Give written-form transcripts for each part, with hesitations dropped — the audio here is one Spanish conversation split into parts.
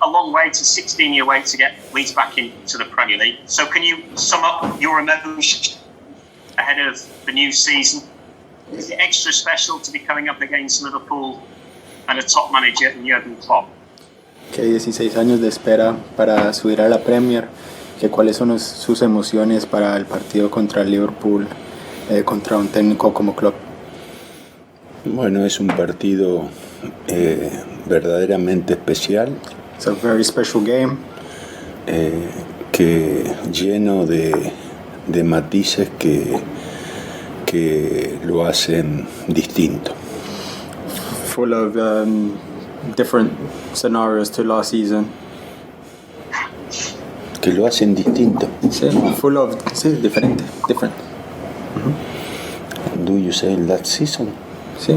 a long way. It's a 16-year wait to get Leeds back into the Premier League. So can you sum up your emotions ahead of the new season? Is it extra special to be coming up against Liverpool and a top manager in Jurgen Klopp? Que 16 años de espera para subir a la Premier, que cuáles son sus emociones para el partido contra el Liverpool, contra un técnico como Klopp. Bueno, es un partido verdaderamente especial. It's a very special game. Que lleno de matices que lo hacen distinto. Full of different scenarios to last season. Que lo hacen distinto. Sí, full of, sí, different. Do you say last season? Sí.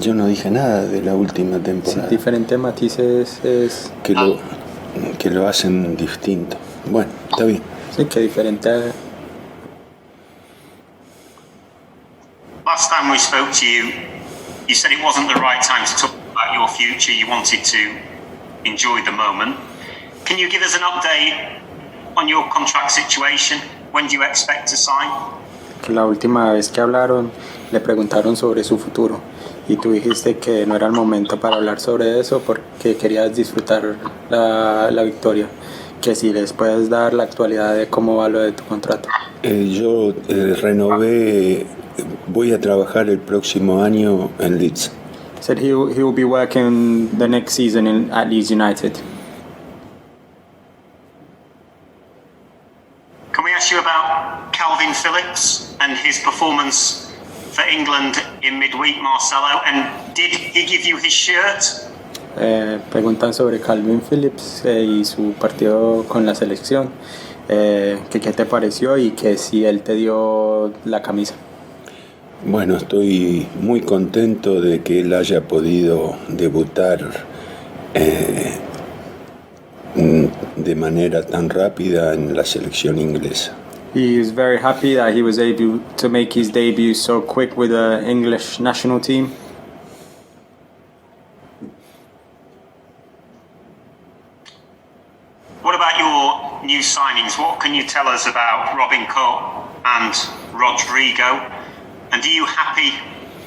Yo no dije nada de la última temporada. Sí, diferentes matices es... Que lo hacen distinto. Bueno, está bien. Sí, que diferente. Last time we spoke to you, you said it wasn't the right time to talk about your future. You wanted to enjoy the moment. Can you give us an update on your contract situation? When do you expect to sign? La última vez que hablaron, le preguntaron sobre su futuro y tú dijiste que no era el momento para hablar sobre eso porque querías disfrutar la victoria. Que si les puedes dar la actualidad de cómo va lo de tu contrato. Yo renové, voy a trabajar el próximo año en Leeds. Said he will be working the next season at Leeds United. Can we ask you about Calvin Phillips and his performance for England in midweek, Marcelo? And did he give you his shirt? Preguntan sobre Calvin Phillips y su partido con la selección. ¿Qué te pareció y que si él te dio la camisa? Bueno, estoy muy contento de que él haya podido debutar de manera tan rápida en la selección inglesa. He is very happy that he was able to make his debut so quick with the English national team. What about your new signings? What can you tell us about Robin Koch and Rodrigo? And are you happy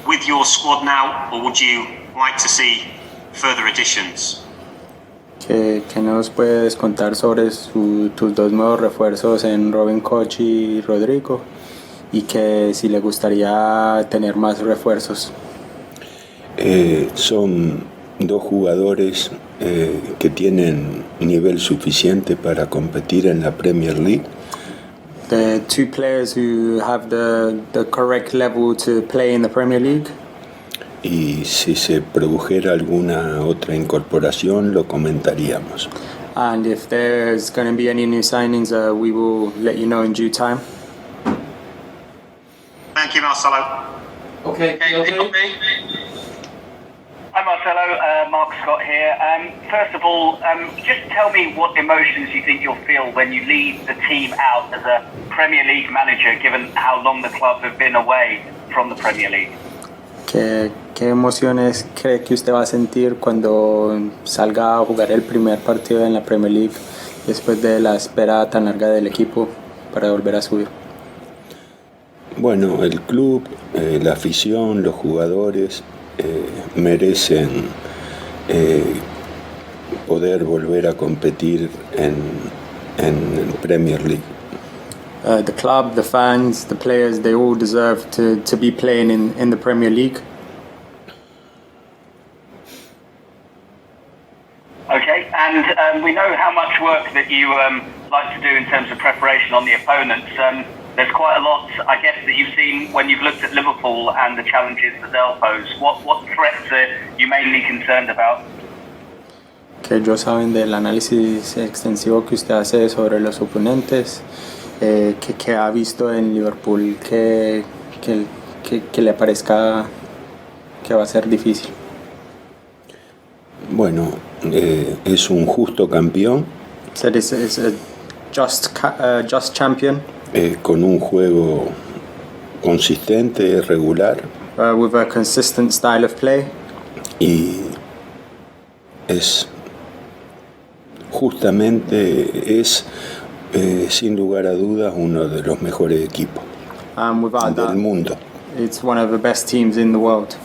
with your squad now, or would you like to see further additions? ¿Qué nos puedes contar sobre tus dos nuevos refuerzos en Robin Koch y Rodrigo? Y que si le gustaría tener más refuerzos. Son dos jugadores que tienen nivel suficiente para competir en la Premier League. The two players who have the correct level to play in the Premier League. Y si se produjera alguna otra incorporación, lo comentaríamos. And if there's going to be any new signings, we will let you know in due time. Thank you, Marcelo. Okay. Hi Marcelo, Mark Scott here. First of all, just tell me what emotions you think you'll feel when you lead the team out as a Premier League manager, given how long the club have been away from the Premier League. ¿Qué emociones cree que usted va a sentir cuando salga a jugar el primer partido en la Premier League después de la espera tan larga del equipo para volver a subir? Bueno, el club, la afición, los jugadores merecen poder volver a competir en Premier League. The club, the fans, the players, they all deserve to be playing in the Premier League. Okay, and we know how much work that you like to do in terms of preparation on the opponents. There's quite a lot, I guess, that you've seen when you've looked at Liverpool and the challenges that they'll pose. What threats are you mainly concerned about? Que ellos saben del análisis extensivo que usted hace sobre los oponentes, que ha visto en Liverpool que le parezca que va a ser difícil. Bueno, es un justo campeón. So this is a just champion. Con un juego consistente, regular. With a consistent style of play. Y es justamente sin lugar a dudas uno de los mejores equipos Without del that, mundo. it's one of the best teams in the world.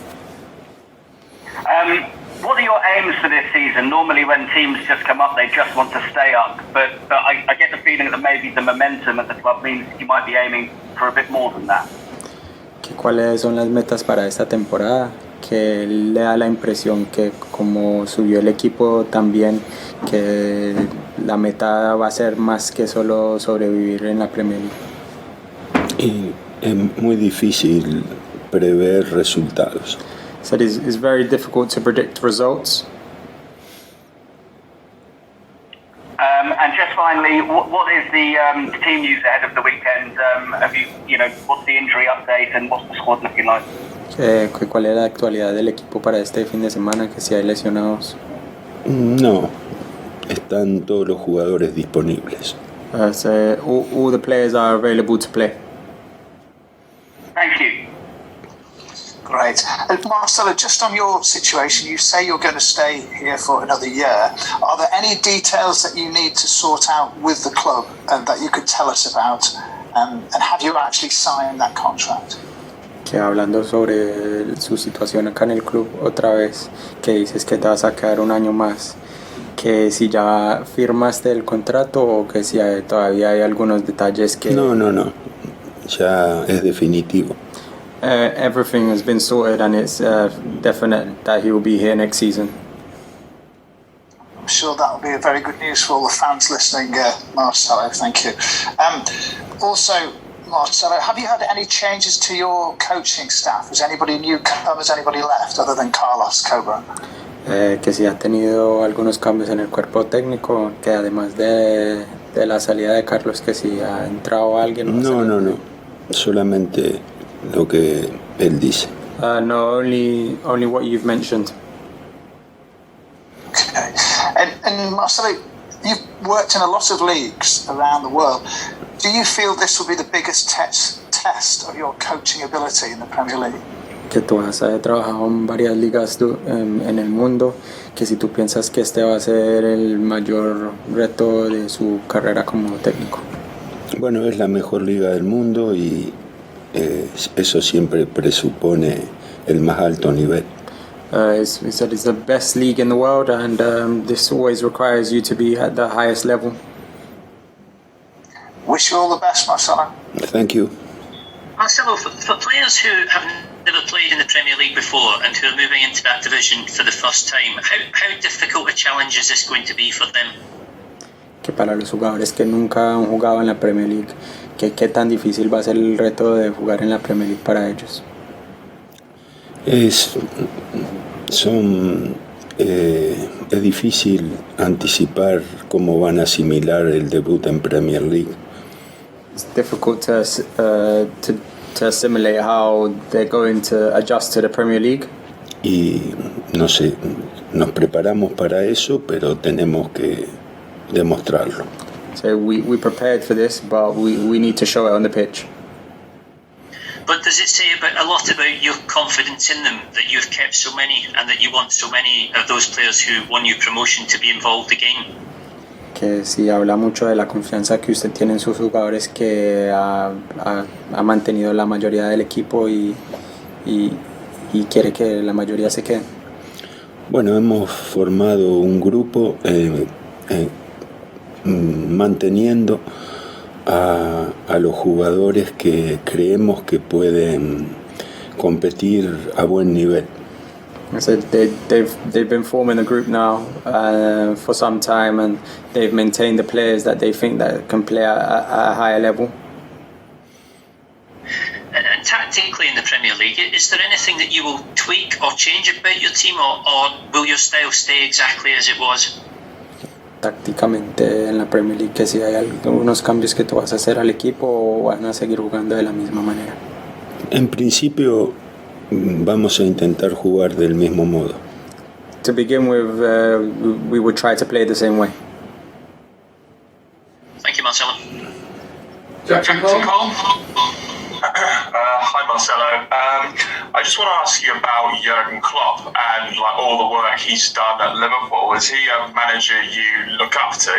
What are your aims for this season? Normally when teams just come up, they just want to stay up. But I get the feeling that maybe the momentum at the club means you might be aiming for a bit more than that. ¿Cuáles son las metas para esta temporada? Que le da la impresión que como subió el equipo también, que la meta va a ser más que solo sobrevivir en la Premier League. Y es muy difícil prever resultados. So it's very difficult to predict results. And just finally, what is the team news ahead of the weekend? Have you know, what's the injury update and what's the squad looking like? ¿Cuál es la actualidad del equipo para este fin de semana? Que si hay lesionados. No, están todos los jugadores disponibles. So all the players are available to play. Thank you. Great. Marcelo, just on your situation, you say you're going to stay here for another year. Are there any details that you need to sort out with the club and that you could tell us about? And have you actually signed that contract? Que hablando sobre su situación acá en el club otra vez, que dices que te vas a quedar un año más, que si ya firmaste el contrato o que si todavía hay algunos detalles que... No, ya es definitivo. Everything has been sorted and it's definite that he will be here next season. I'm sure that will be a very good news for all the fans listening, Marcelo. Thank you. Also, Marcelo, have you had any changes to your coaching staff? Has anybody new come? Has anybody left other than Carlos Cobra? Que si ha tenido algunos cambios en el cuerpo técnico, que además de la salida de Carlos, que si ha entrado alguien. No. Solamente lo que él dice. No, only what you've mentioned. Okay. And Marcelo, you've worked in a lot of leagues around the world. Do you feel this will be the biggest test of your coaching ability in the Premier League? Que tú has trabajado en varias ligas en el mundo, que si tú piensas que este va a ser el mayor reto de su carrera como técnico. Bueno, es la mejor liga del mundo y eso siempre presupone el más alto nivel. He said it's the best league in the world and this always requires you to be at the highest level. Wish you all the best, Marcelo. Thank you. Marcelo, for players who have never played in the Premier League before and who are moving into that division for the first time, how difficult a challenge is this going to be for them? Que para los jugadores que nunca han jugado en la Premier League, ¿qué tan difícil va a ser el reto de jugar en la Premier League para ellos? Es difícil anticipar cómo van a asimilar el debut en Premier League. It's difficult to assimilate how they're going to adjust to the Premier League. Y no sé, nos preparamos para eso, pero tenemos que demostrarlo. So we prepared for this, but we need to show it on the pitch. But does it say a lot about your confidence in them, that you've kept so many and that you want so many of those players who won you promotion to be involved again? Que sí habla mucho de la confianza que usted tiene en sus jugadores, que ha mantenido la mayoría del equipo y quiere que la mayoría se queden. Bueno, hemos formado un grupo manteniendo a los jugadores que creemos que pueden competir a buen nivel. So they've been forming a group now for some time, and they've maintained the players that they think that can play at a higher level. And tactically in the Premier League, is there anything that you will tweak or change about your team, or will your style stay exactly as it was? Tácticamente en la Premier League, que si hay algunos cambios que tú vas a hacer al equipo o van a seguir jugando de la misma manera. En principio vamos a intentar jugar del mismo modo. To begin with, we would try to play the same way. Thank you, Marcelo. Jackson Cole. Hi, Marcelo. I I just want to ask you about Jurgen Klopp and like all the work he's done at Liverpool. Is he a manager you look up to?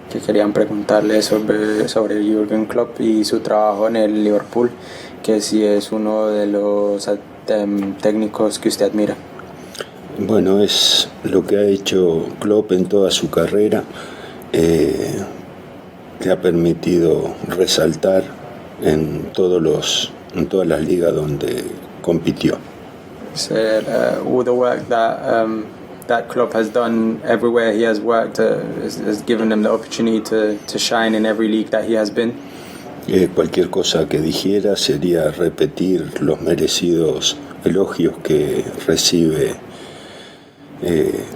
Que querían preguntarle sobre Jürgen Klopp y su trabajo en el Liverpool, que si es uno de los técnicos que usted admira. Bueno, es lo que ha hecho Klopp en toda su carrera, le ha permitido resaltar en todas las ligas donde compitió. Said all the work that Klopp has done everywhere he has worked has given him the opportunity to shine in every league that he has been. Cualquier cosa que dijera sería repetir los merecidos elogios que recibe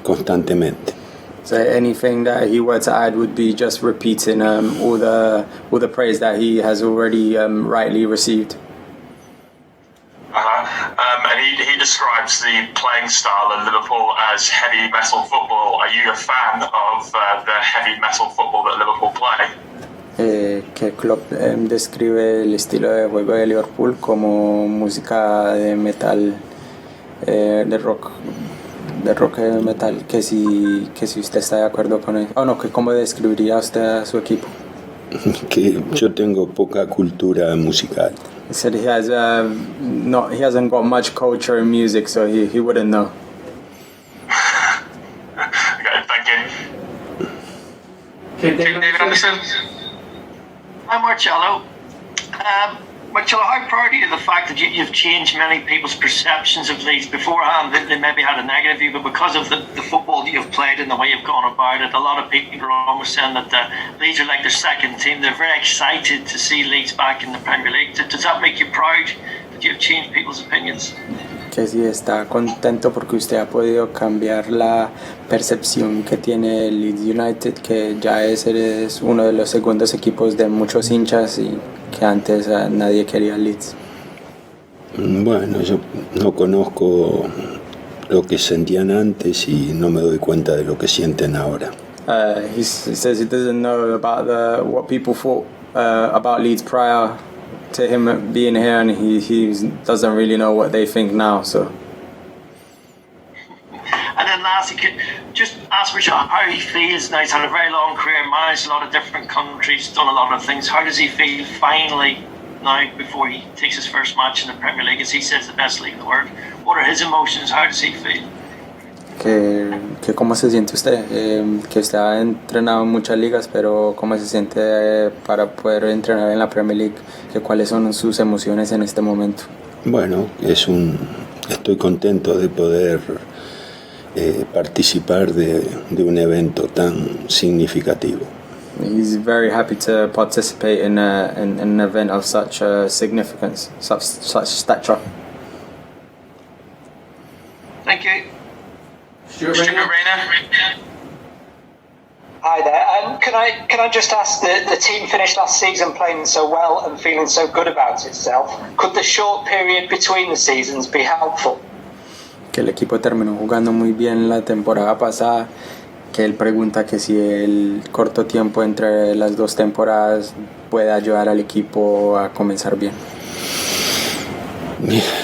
constantemente. So anything that he were to add would be just repeating all the praise that he has already rightly received. And he describes the playing style of Liverpool as heavy metal football. Are you a fan of the heavy metal football that Liverpool play? Que Klopp describe el estilo de juego de Liverpool como música de metal, de rock metal, que si usted está de acuerdo con él. No, que cómo describiría usted a su equipo. Que yo tengo poca cultura musical. He said he hasn't got much culture in music, so he wouldn't know. Okay, thank you. David Anderson. Hi, Marcello. Marcello, how proud are you of the fact that you've changed many people's perceptions of Leeds beforehand? They maybe had a negative view, but because of the football that you've played and the way you've gone about it, a lot of people are almost saying that Leeds are like their second team. They're very excited to see Leeds back in the Premier League. Does that make you proud that you've changed people's opinions? Que sí está contento porque usted ha podido cambiar la percepción que tiene el Leeds United, que ya es uno de los segundos equipos de muchos hinchas y que antes nadie quería el Leeds. Bueno, yo no conozco lo que sentían antes y no me doy cuenta de lo que sienten ahora. He says he doesn't know about what people thought about Leeds prior to him being here, and he doesn't really know what they think now. So. And then lastly, could just ask Richard how he feels now. He's had a very long career, managed a lot of different countries, done a lot of things. How does he feel finally now before he takes his first match in the Premier League? As he says, the best league in the world. What are his emotions? How does he feel? Que cómo se siente usted, que usted ha entrenado en muchas ligas, pero cómo se siente para poder entrenar en la Premier League, que cuáles son sus emociones en este momento. Bueno, estoy contento de poder participar de un evento tan significativo. He's very happy to participate in an event of such significance, such stature. Thank you. Stuart Rayner. Hi there. Can I just ask, the team finished last season playing so well and feeling so good about itself. Could the short period between the seasons be helpful? Que el equipo terminó jugando muy bien la temporada pasada, que él pregunta que si el corto tiempo entre las dos temporadas puede ayudar al equipo a comenzar bien.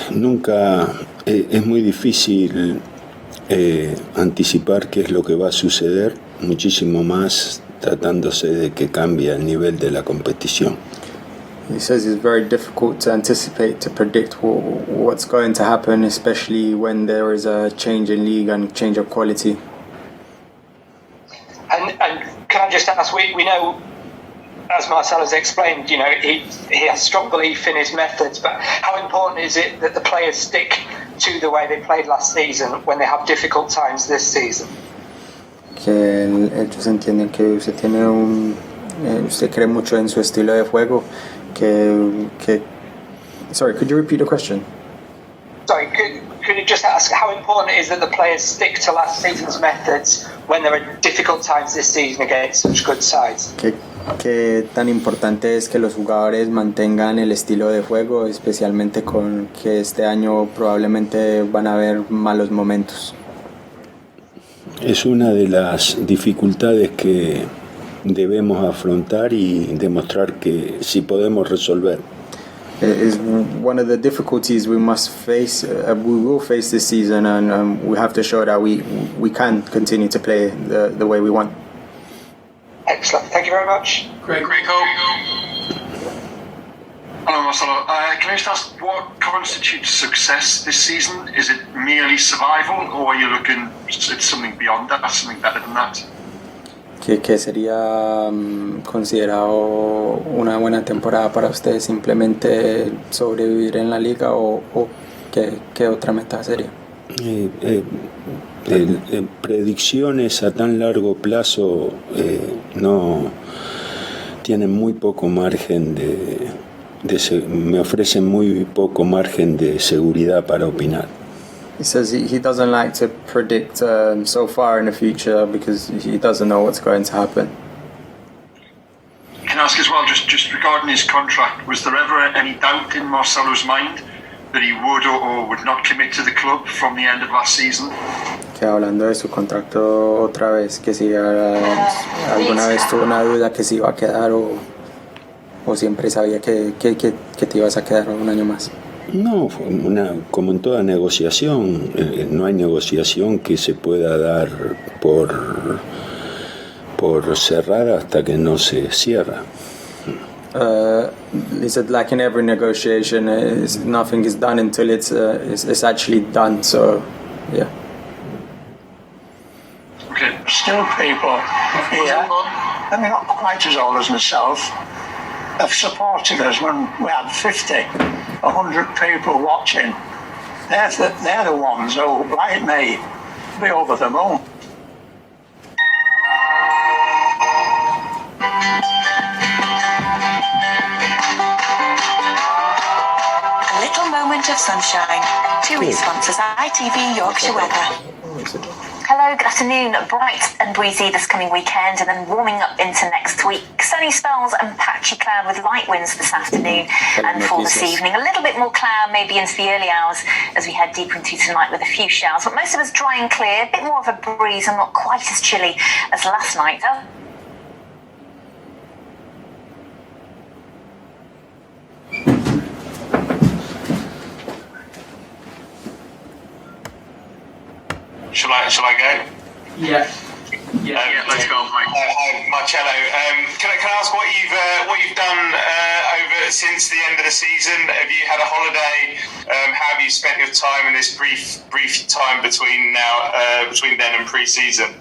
Nunca es muy difícil anticipar qué es lo que va a suceder, muchísimo más tratándose de que cambie el nivel de la competición. He says it's very difficult to anticipate, to predict what's going to happen, especially when there is a change in league and change of quality. And can I just ask, we know, as Marcel has explained, he has strong belief in his methods, but how important is it that the players stick to the way they played last season when they have difficult times this season? Que ellos entienden que usted usted cree mucho en su estilo de juego, Sorry, could you repeat the question? Sorry, could you just ask how important it is that the players stick to last season's methods when there are difficult times this season against such good sides? ¿Qué tan importante es que los jugadores mantengan el estilo de juego, especialmente con que este año probablemente van a haber malos momentos? Es una de las dificultades que debemos afrontar y demostrar que sí podemos resolver. is one of the difficulties we must face. We will face this season, and we have to show that we can continue to play the way we want. Excellent. Thank you very much. Great. Hello, Marcelo. Can I just ask what constitutes success this season? Is it merely survival, or are you looking at something beyond that, something better than that? ¿Qué sería considerado una buena temporada para ustedes? ¿Simplemente sobrevivir en la liga o qué otra meta sería? Predicciones a tan largo plazo no tienen muy poco margen me ofrecen muy poco margen de seguridad para opinar. He says he doesn't like to predict so far in the future because he doesn't know what's going to happen. Can I ask as well, just regarding his contract, was there ever any doubt in Marcelo's mind that he would or would not commit to the club from the end of last season? Que hablando de su contrato otra vez, que si alguna vez tuvo una duda que se iba a quedar o siempre sabía que te ibas a quedar un año más. No, como en toda negociación, no hay negociación que se pueda dar por cerrada hasta que no se cierra. He said, like in every negotiation, nothing is done until it's actually done. So, yeah. Okay. Still people here, and they're not quite as old as myself, have supported us when we had 50, 100 people watching. They're the ones who, like me, be over the moon. A little moment of sunshine. TUI sponsors ITV Yorkshire Weather. Hello, good afternoon. Bright and breezy this coming weekend and then warming up into next week. Sunny spells and patchy cloud with light winds this afternoon and for this evening. A little bit more cloud maybe into the early hours as we head deeper into tonight with a few showers. But most of us dry and clear, a bit more of a breeze and not quite as chilly as last night. Shall I go? Yeah, let's go, Mike. Hi, Marcello. Can I ask what you've done over since the end of the season? Have you had a holiday? How have you spent your time in this brief time between then and pre-season?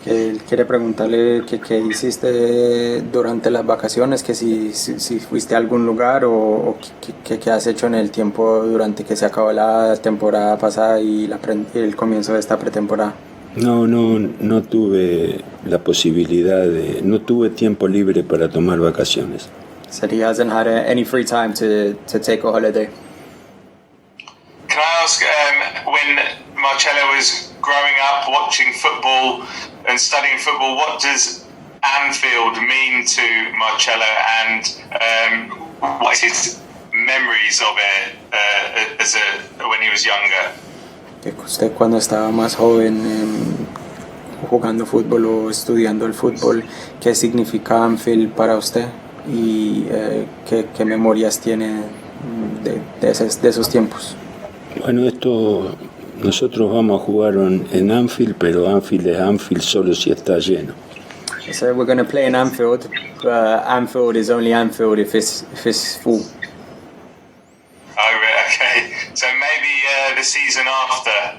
Él quiere preguntarle qué hiciste durante las vacaciones, que si fuiste a algún lugar o qué has hecho en el tiempo durante que se acabó la temporada pasada y el comienzo de esta pretemporada. No tuve la posibilidad no tuve tiempo libre para tomar vacaciones. Said he hasn't had any free time to take a holiday. Can I ask, when Marcello was growing up watching football and studying football, what does Anfield mean to Marcello, and what his memories of it when he was younger? Que usted cuando estaba más joven jugando fútbol o estudiando el fútbol, ¿qué significa Anfield para usted y qué memorias tiene de esos tiempos? Bueno, nosotros vamos a jugar en Anfield, pero Anfield es Anfield solo si está lleno. So we're going to play in Anfield. Anfield is only Anfield if it's full. Oh, okay. So maybe the season after.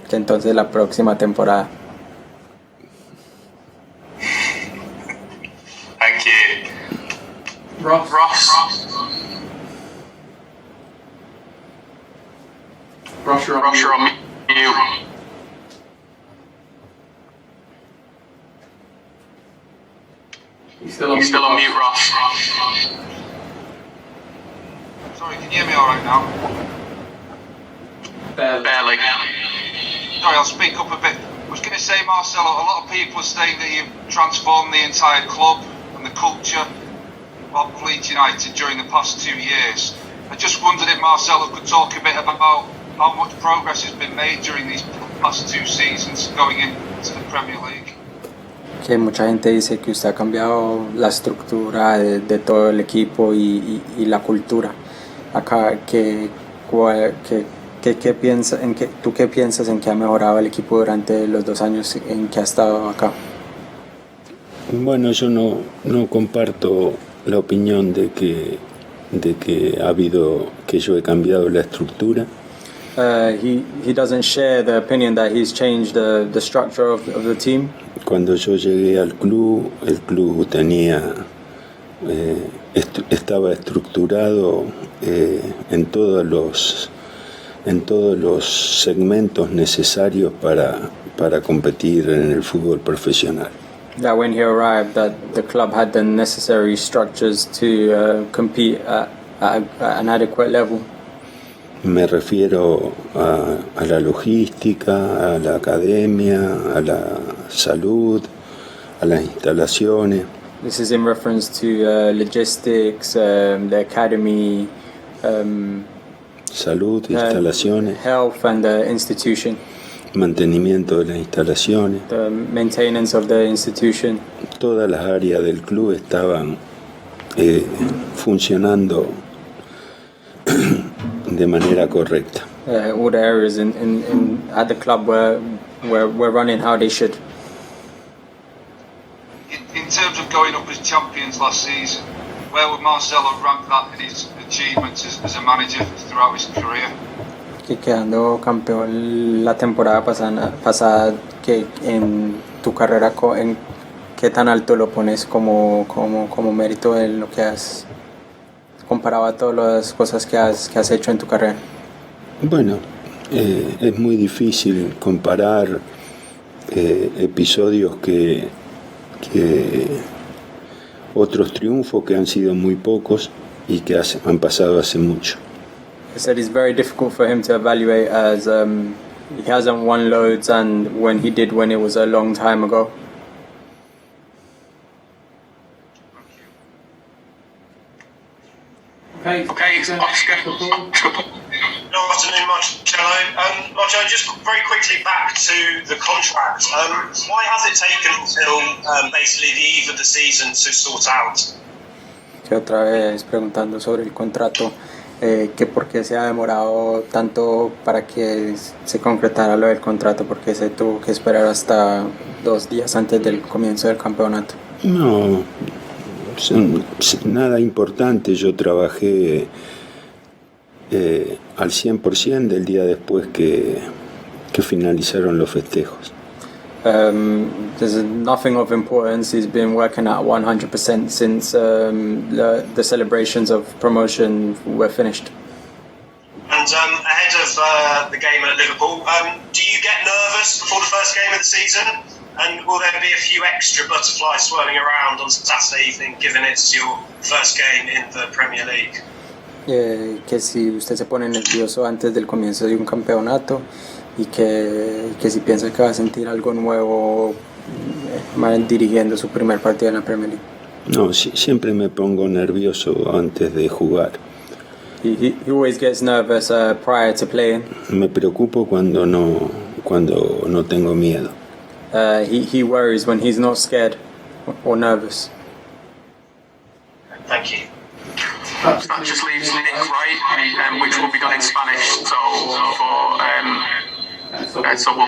Que entonces la próxima temporada. Thank you. Ross, you're on mute. He's still on mute, Ross. Sorry, can you hear me all right now? Barely. Sorry, I'll speak up a bit. I was going to say, Marcelo, a lot of people are saying that you've transformed the entire club and the culture of Leeds United during the past 2 years. I just wondered if Marcelo could talk a bit about how much progress has been made during these past 2 seasons going into the Premier League. Que mucha gente dice que usted ha cambiado la estructura de todo el equipo y la cultura. Acá, ¿qué piensa, ¿tú qué piensas en que ha mejorado el equipo durante los 2 años en que ha estado acá? Bueno, yo no comparto la opinión de que yo he cambiado la estructura. He doesn't share the opinion that he's changed the structure of the team. Cuando yo llegué al club, el club estaba estructurado en todos los segmentos necesarios para competir en el fútbol profesional. That when he arrived, that the club had the necessary structures to compete at an adequate level. Me refiero a la logística, a la academia, a la salud, a las instalaciones. This is in reference to logistics, the academy, salud, instalaciones, health and the institution, mantenimiento de las instalaciones. the maintenance of the institution. Todas las áreas del club estaban funcionando de manera correcta. All the areas at the club were running how they should. In terms of going up as champions last season, where would Marcelo rank that in his achievements as a manager throughout his career? Que quedando campeón la temporada pasada, que en tu carrera, en qué tan alto lo pones como mérito en lo que has comparado a todas las cosas que has hecho en tu carrera? Bueno, es muy difícil comparar episodios que otros triunfos que han sido muy pocos y que han pasado hace mucho. He said it's very difficult for him to evaluate as he hasn't won loads, and when he did win, it was a long time ago. Okay, Oscar. Good afternoon, Marcello. Marcello, just very quickly back to the contract. Why has it taken until basically the eve of the season to sort out? Que otra vez preguntando sobre el contrato, que por qué se ha demorado tanto para que se concretara lo del contrato, porque se tuvo que esperar hasta 2 días antes del comienzo del campeonato. No, nada importante. Yo trabajé al 100% del día después que finalizaron los festejos. There's nothing of importance. He's been working at 100% since the celebrations of promotion were finished. And ahead of the game at Liverpool, do you get nervous before the first game of the season? And will there be a few extra butterflies swirling around on Saturday evening, given it's your first game in the Premier League? Que si usted se pone nervioso antes del comienzo de un campeonato y que si piensa que va a sentir algo nuevo dirigiendo su primer partido en la Premier League. No, siempre me pongo nervioso antes de jugar. He always gets nervous prior to playing. Me preocupo cuando no tengo miedo. He worries when he's not scared or nervous. Thank you. That just leaves Nick Wright, which will be done in Spanish. So we'll